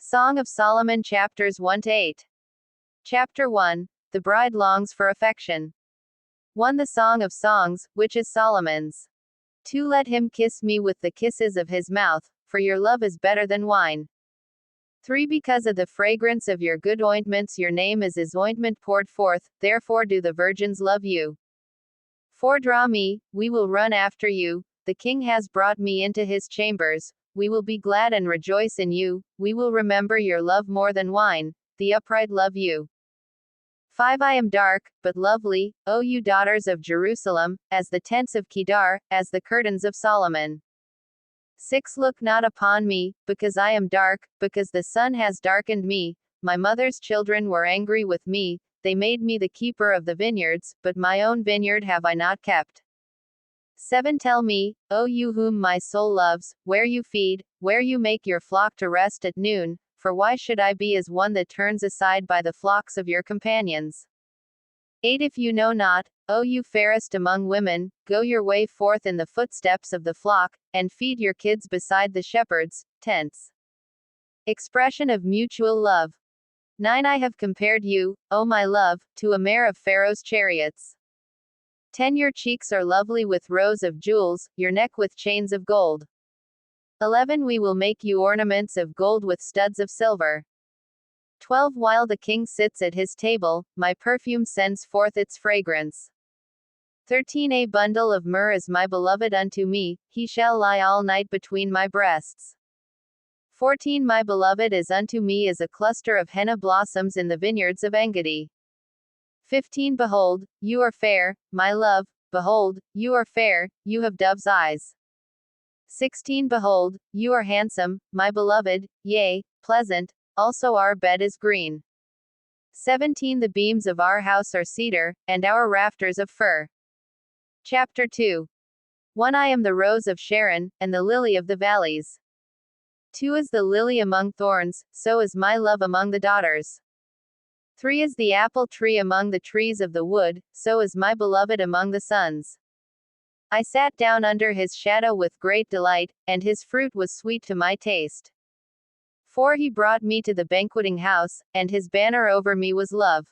Song of Solomon chapters 1-8. Chapter 1. The bride longs for affection. 1. The Song of Songs, which is Solomon's. 2. Let him kiss me with the kisses of his mouth, for your love is better than wine. 3. Because of the fragrance of your good ointments your name is as ointment poured forth, therefore do the virgins love you. 4. Draw me, we will run after you, the king has brought me into his chambers, we will be glad and rejoice in you, we will remember your love more than wine, the upright love you. 5. I am dark, but lovely, O you daughters of Jerusalem, as the tents of Kedar, as the curtains of Solomon. 6. Look not upon me, because I am dark, because the sun has darkened me, my mother's children were angry with me, they made me the keeper of the vineyards, but my own vineyard have I not kept. 7. Tell me, O you whom my soul loves, where you feed, where you make your flock to rest at noon, for why should I be as one that turns aside by the flocks of your companions? 8. If you know not, O you fairest among women, go your way forth in the footsteps of the flock, and feed your kids beside the shepherds' tents. Expression of mutual love. 9. I have compared you, O my love, to a mare of Pharaoh's chariots. 10. Your cheeks are lovely with rows of jewels, your neck with chains of gold. 11. We will make you ornaments of gold with studs of silver. 12. While the king sits at his table, my perfume sends forth its fragrance. 13. A bundle of myrrh is my beloved unto me, he shall lie all night between my breasts. 14. My beloved is unto me as a cluster of henna blossoms in the vineyards of Engedi. 15. Behold, you are fair, my love, behold, you are fair, you have dove's eyes. 16. Behold, you are handsome, my beloved, yea, pleasant, also our bed is green. 17. The beams of our house are cedar, and our rafters of fir. Chapter 2. 1. I am the rose of Sharon, and the lily of the valleys. 2. Is the lily among thorns, so is my love among the daughters. 3. Is the apple tree among the trees of the wood, so is my beloved among the sons. I sat down under his shadow with great delight, and his fruit was sweet to my taste. 4. He brought me to the banqueting house, and his banner over me was love.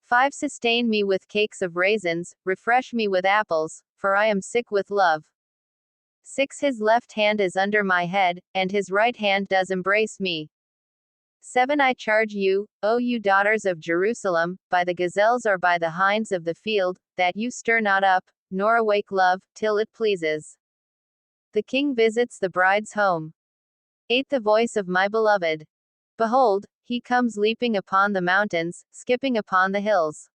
5. Sustain me with cakes of raisins, refresh me with apples, for I am sick with love. 6. His left hand is under my head, and his right hand does embrace me. 7. I charge you, O you daughters of Jerusalem, by the gazelles or by the hinds of the field, that you stir not up, nor awake love, till it pleases. The king visits the bride's home. 8. The voice of my beloved. Behold, he comes leaping upon the mountains, skipping upon the hills.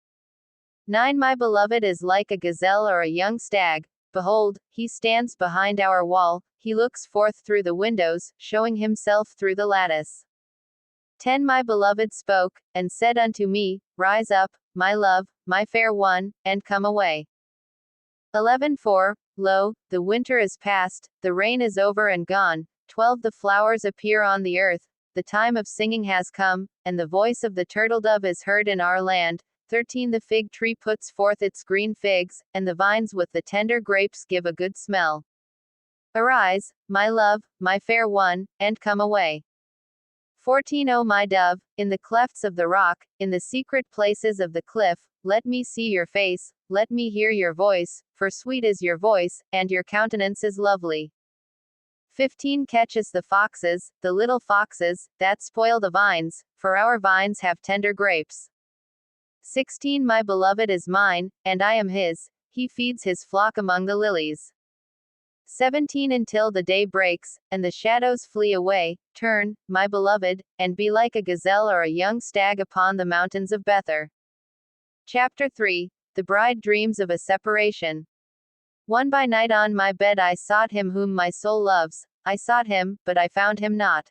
9. My beloved is like a gazelle or a young stag. Behold, he stands behind our wall, he looks forth through the windows, showing himself through the lattice. 10. My beloved spoke, and said unto me, Rise up, my love, my fair one, and come away. 11. For, lo, the winter is past, the rain is over and gone. 12. The flowers appear on the earth, the time of singing has come, and the voice of the turtle-dove is heard in our land. 13. The fig tree puts forth its green figs, and the vines with the tender grapes give a good smell. Arise, my love, my fair one, and come away. 14. O my dove, in the clefts of the rock, in the secret places of the cliff, let me see your face, let me hear your voice, for sweet is your voice, and your countenance is lovely. 15. Catch us the foxes, the little foxes, that spoil the vines, for our vines have tender grapes. 16. My beloved is mine, and I am his, he feeds his flock among the lilies. 17. Until the day breaks, and the shadows flee away, turn, my beloved, and be like a gazelle or a young stag upon the mountains of Bether. Chapter 3. The bride dreams of a separation. 1. By night on my bed I sought him whom my soul loves, I sought him, but I found him not.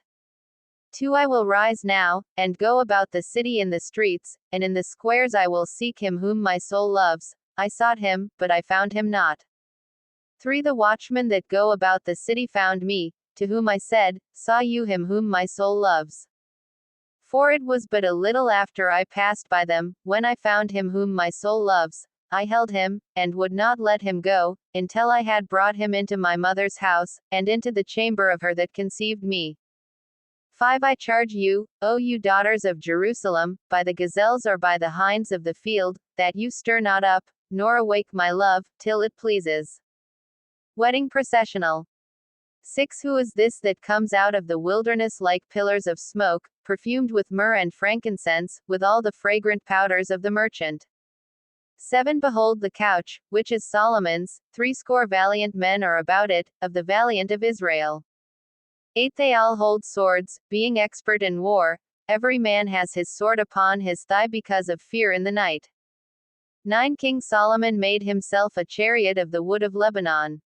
2. I will rise now, and go about the city in the streets, and in the squares I will seek him whom my soul loves, I sought him, but I found him not. 3. The watchmen that go about the city found me, to whom I said, Saw you him whom my soul loves? 4. It was but a little after I passed by them, when I found him whom my soul loves, I held him, and would not let him go, until I had brought him into my mother's house, and into the chamber of her that conceived me. 5 I charge you, O you daughters of Jerusalem, by the gazelles or by the hinds of the field, that you stir not up, nor awake my love, till it pleases. Wedding processional. 6 Who is this that comes out of the wilderness like pillars of smoke, perfumed with myrrh and frankincense, with all the fragrant powders of the merchant? 7 Behold the couch, which is Solomon's, 80 valiant men are about it, of the valiant of Israel. 8 They all hold swords, being expert in war, every man has his sword upon his thigh because of fear in the night. 9 King Solomon made himself a chariot of the wood of Lebanon.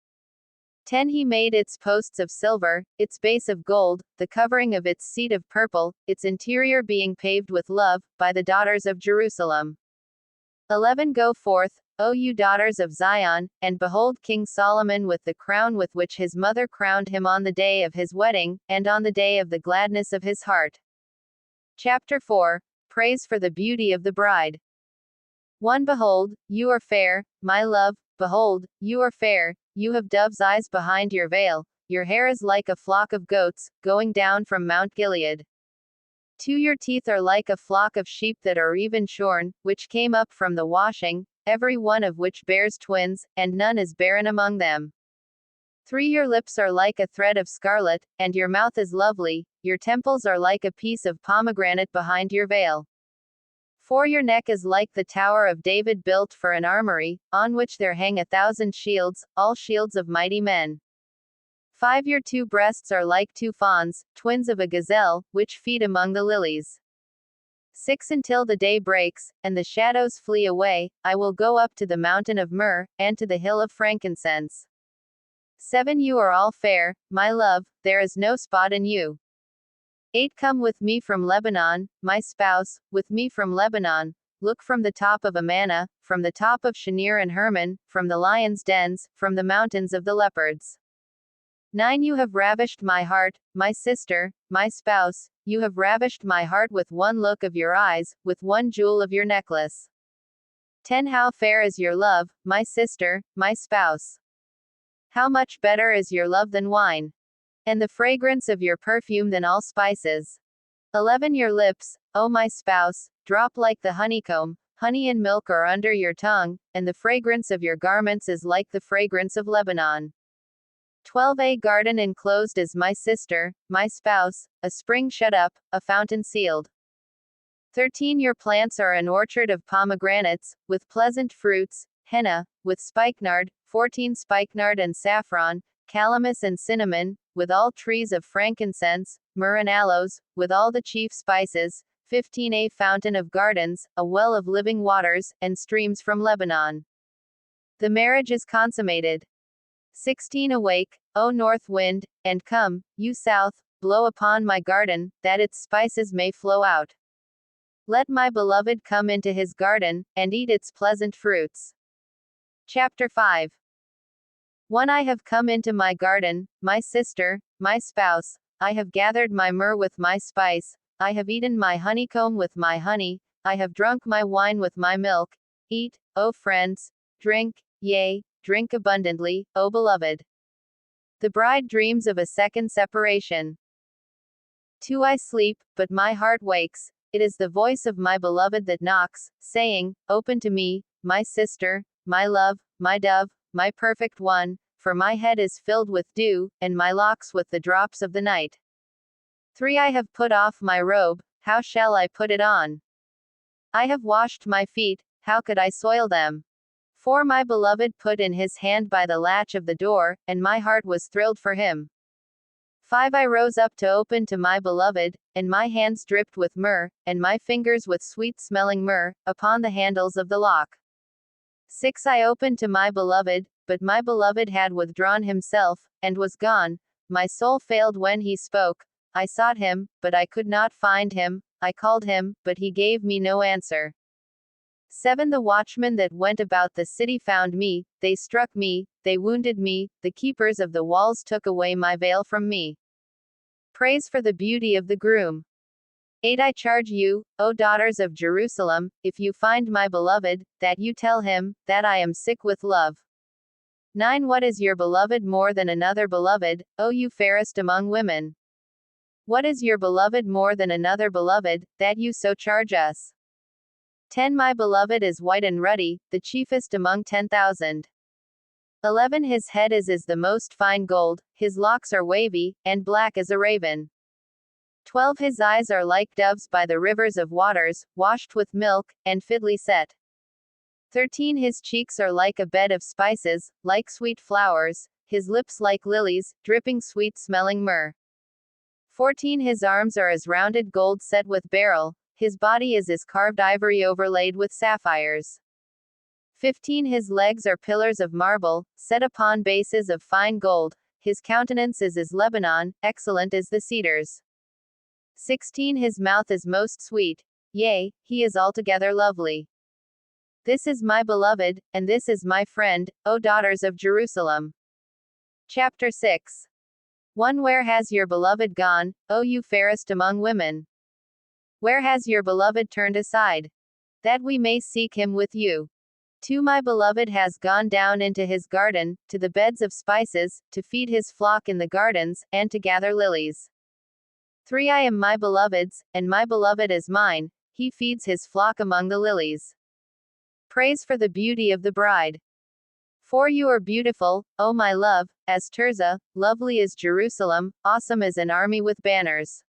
10 He made its posts of silver, its base of gold, the covering of its seat of purple, its interior being paved with love, by the daughters of Jerusalem. 11 Go forth, O you daughters of Zion, and behold King Solomon with the crown with which his mother crowned him on the day of his wedding, and on the day of the gladness of his heart. Chapter 4. Praise for the beauty of the bride. 1 Behold, you are fair, my love, behold, you are fair, you have dove's eyes behind your veil, your hair is like a flock of goats, going down from Mount Gilead. 2 Your teeth are like a flock of sheep that are even shorn, which came up from the washing, every one of which bears twins, and none is barren among them. 3 Your lips are like a thread of scarlet, and your mouth is lovely, your temples are like a piece of pomegranate behind your veil. 4 Your neck is like the tower of David built for an armory, on which there hang 1,000 shields, all shields of mighty men. 5 Your 2 breasts are like 2 fawns, twins of a gazelle, which feed among the lilies. 6 Until the day breaks, and the shadows flee away, I will go up to the mountain of myrrh, and to the hill of frankincense. 7 You are all fair, my love, there is no spot in you. 8 Come with me from Lebanon, my spouse, with me from Lebanon, look from the top of Amana, from the top of Shinir and Hermon, from the lions' dens, from the mountains of the leopards. 9 You have ravished my heart, my sister, my spouse, you have ravished my heart with one look of your eyes, with one jewel of your necklace. 10 How fair is your love, my sister, my spouse! How much better is your love than wine, and the fragrance of your perfume than all spices. 11 Your lips, O my spouse, drop like the honeycomb, honey and milk are under your tongue, and the fragrance of your garments is like the fragrance of Lebanon. 12 A garden enclosed is my sister, my spouse, a spring shut up, a fountain sealed. 13 Your plants are an orchard of pomegranates, with pleasant fruits, henna, with spikenard, 14 Spikenard and saffron, calamus and cinnamon, with all trees of frankincense, myrrh and aloes, with all the chief spices. 15 A fountain of gardens, a well of living waters, and streams from Lebanon. The marriage is consummated. 16 Awake, O north wind, and come, you south, blow upon my garden, that its spices may flow out. Let my beloved come into his garden, and eat its pleasant fruits. Chapter 5. 1 I have come into my garden, my sister, my spouse, I have gathered my myrrh with my spice, I have eaten my honeycomb with my honey, I have drunk my wine with my milk. Eat, O friends, drink, yea, drink abundantly, O beloved. The bride dreams of a second separation. 2 I sleep, but my heart wakes, it is the voice of my beloved that knocks, saying, Open to me, my sister, my love, my dove, my perfect one, for my head is filled with dew, and my locks with the drops of the night. 3 I have put off my robe, how shall I put it on? I have washed my feet, how could I soil them? 4 My beloved put in his hand by the latch of the door, and my heart was thrilled for him. 5 I rose up to open to my beloved, and my hands dripped with myrrh, and my fingers with sweet-smelling myrrh, upon the handles of the lock. 6 I opened to my beloved, but my beloved had withdrawn himself, and was gone. My soul failed when he spoke. I sought him, but I could not find him. I called him, but he gave me no answer. 7 The watchmen that went about the city found me, they struck me, they wounded me, the keepers of the walls took away my veil from me. Praise for the beauty of the groom. 8 I charge you, O daughters of Jerusalem, if you find my beloved, that you tell him, that I am sick with love. 9 What is your beloved more than another beloved, O you fairest among women? What is your beloved more than another beloved, that you so charge us? 10. My beloved is white and ruddy, the chiefest among 10,000. 11. His head is the most fine gold, his locks are wavy, and black as a raven. 12. His eyes are like doves by the rivers of waters, washed with milk, and fitly set. 13. His cheeks are like a bed of spices, like sweet flowers, his lips like lilies, dripping sweet-smelling myrrh. 14. His arms are as rounded gold set with beryl, his body is as carved ivory overlaid with sapphires. 15. His legs are pillars of marble, set upon bases of fine gold, his countenance is as Lebanon, excellent as the cedars. 16. His mouth is most sweet, yea, he is altogether lovely. This is my beloved, and this is my friend, O daughters of Jerusalem. Chapter 6. 1. Where has your beloved gone, O you fairest among women? Where has your beloved turned aside? That we may seek him with you. 2. My beloved has gone down into his garden, to the beds of spices, to feed his flock in the gardens, and to gather lilies. 3. I am my beloved's, and my beloved is mine, he feeds his flock among the lilies. Praise for the beauty of the bride. 4. You are beautiful, O my love, as Tirzah, lovely as Jerusalem, awesome as an army with banners.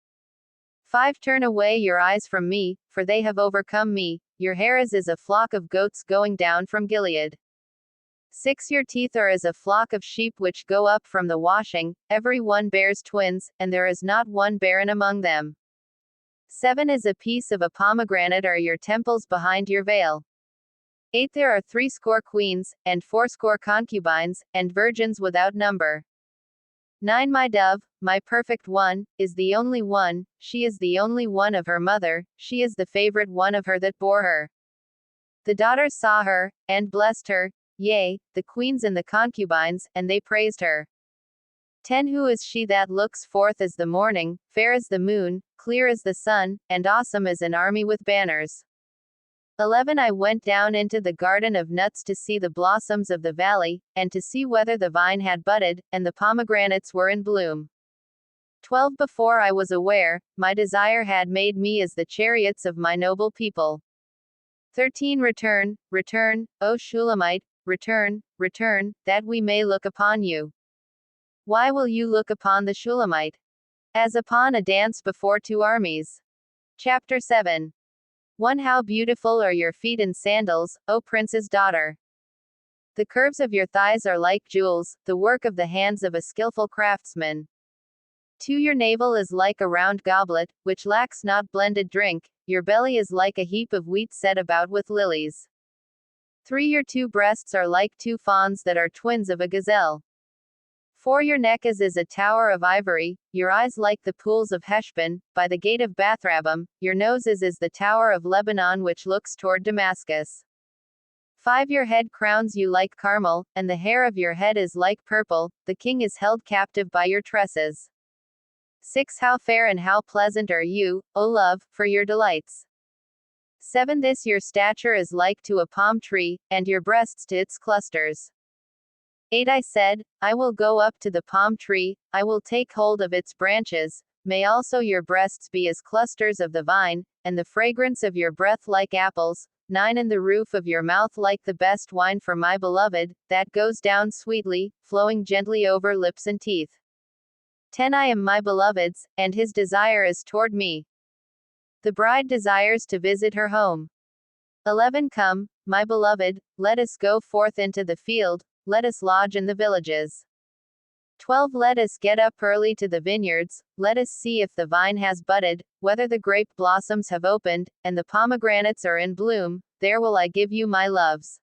5. Turn away your eyes from me, for they have overcome me, your hair is as a flock of goats going down from Gilead. 6. Your teeth are as a flock of sheep which go up from the washing, every one bears twins, and there is not one barren among them. 7. As a piece of a pomegranate are your temples behind your veil. 8. There are 80 queens, and 80 concubines, and virgins without number. 9. My dove, my perfect one, is the only one, she is the only one of her mother, she is the favorite one of her that bore her. The daughters saw her, and blessed her, yea, the queens and the concubines, and they praised her. 10. Who is she that looks forth as the morning, fair as the moon, clear as the sun, and awesome as an army with banners? 11. I went down into the garden of nuts to see the blossoms of the valley, and to see whether the vine had budded, and the pomegranates were in bloom. 12. Before I was aware, my desire had made me as the chariots of my noble people. 13. Return, return, O Shulamite, return, return, that we may look upon you. Why will you look upon the Shulamite? As upon a dance before two armies. Chapter 7. 1. How beautiful are your feet in sandals, O prince's daughter! The curves of your thighs are like jewels, the work of the hands of a skillful craftsman. 2. Your navel is like a round goblet, which lacks not blended drink, your belly is like a heap of wheat set about with lilies. 3. Your 2 breasts are like 2 fawns that are twins of a gazelle. 4. Your neck is a tower of ivory, your eyes like the pools of Heshbon, by the gate of Bathrabbim, your nose is the tower of Lebanon which looks toward Damascus. 5. Your head crowns you like Carmel, and the hair of your head is like purple, the king is held captive by your tresses. 6. How fair and how pleasant are you, O love, for your delights. 7. This your stature is like to a palm tree, and your breasts to its clusters. 8. I said, I will go up to the palm tree, I will take hold of its branches, may also your breasts be as clusters of the vine, and the fragrance of your breath like apples. 9. And the roof of your mouth like the best wine for my beloved, that goes down sweetly, flowing gently over lips and teeth. 10. I am my beloved's, and his desire is toward me. The bride desires to visit her home. 11. Come, my beloved, let us go forth into the field, let us lodge in the villages. 12. Let us get up early to the vineyards, let us see if the vine has budded, whether the grape blossoms have opened, and the pomegranates are in bloom, there will I give you my loves.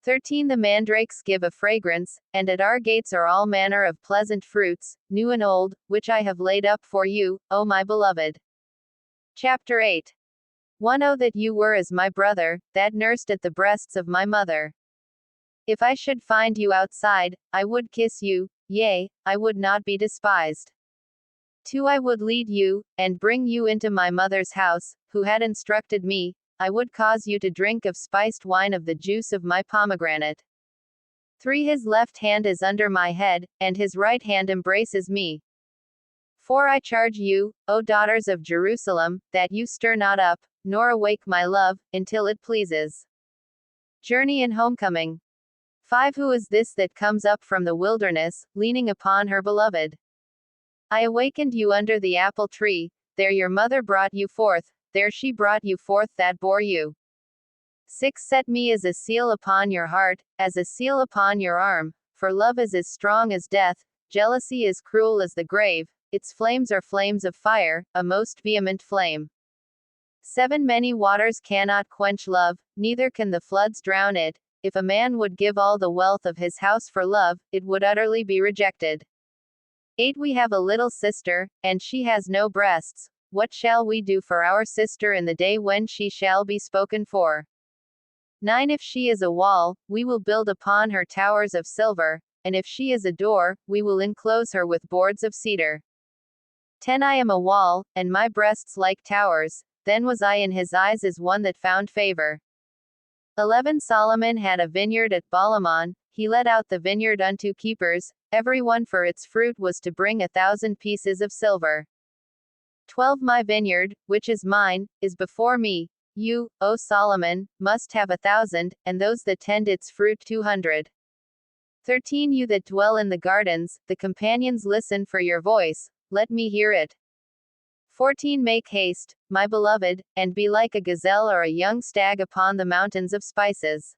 13. The mandrakes give a fragrance, and at our gates are all manner of pleasant fruits, new and old, which I have laid up for you, O my beloved. Chapter 8. 1. Oh that you were as my brother, that nursed at the breasts of my mother. If I should find you outside, I would kiss you, yea, I would not be despised. 2. I would lead you, and bring you into my mother's house, who had instructed me, I would cause you to drink of spiced wine of the juice of my pomegranate. 3. His left hand is under my head, and his right hand embraces me. For I charge you, O daughters of Jerusalem, that you stir not up, nor awake my love, until it pleases. Journey and Homecoming. 5. Who is this that comes up from the wilderness, leaning upon her beloved? I awakened you under the apple tree, there your mother brought you forth, there she brought you forth that bore you. 6. Set me as a seal upon your heart, as a seal upon your arm, for love is as strong as death, jealousy is cruel as the grave, its flames are flames of fire, a most vehement flame. 7. Many waters cannot quench love, neither can the floods drown it. If a man would give all the wealth of his house for love, it would utterly be rejected. 8. We have a little sister, and she has no breasts. What shall we do for our sister in the day when she shall be spoken for? 9. If she is a wall, we will build upon her towers of silver, and if she is a door, we will enclose her with boards of cedar. 10. I am a wall, and my breasts like towers, then was I in his eyes as one that found favor. 11. Solomon had a vineyard at Baalamon, he let out the vineyard unto keepers, every one for its fruit was to bring 1,000 pieces of silver. 12. My vineyard, which is mine, is before me, you, O Solomon, must have 1,000, and those that tend its fruit 200. 13. You that dwell in the gardens, the companions listen for your voice, let me hear it. 14. Make haste, my beloved, and be like a gazelle or a young stag upon the mountains of spices.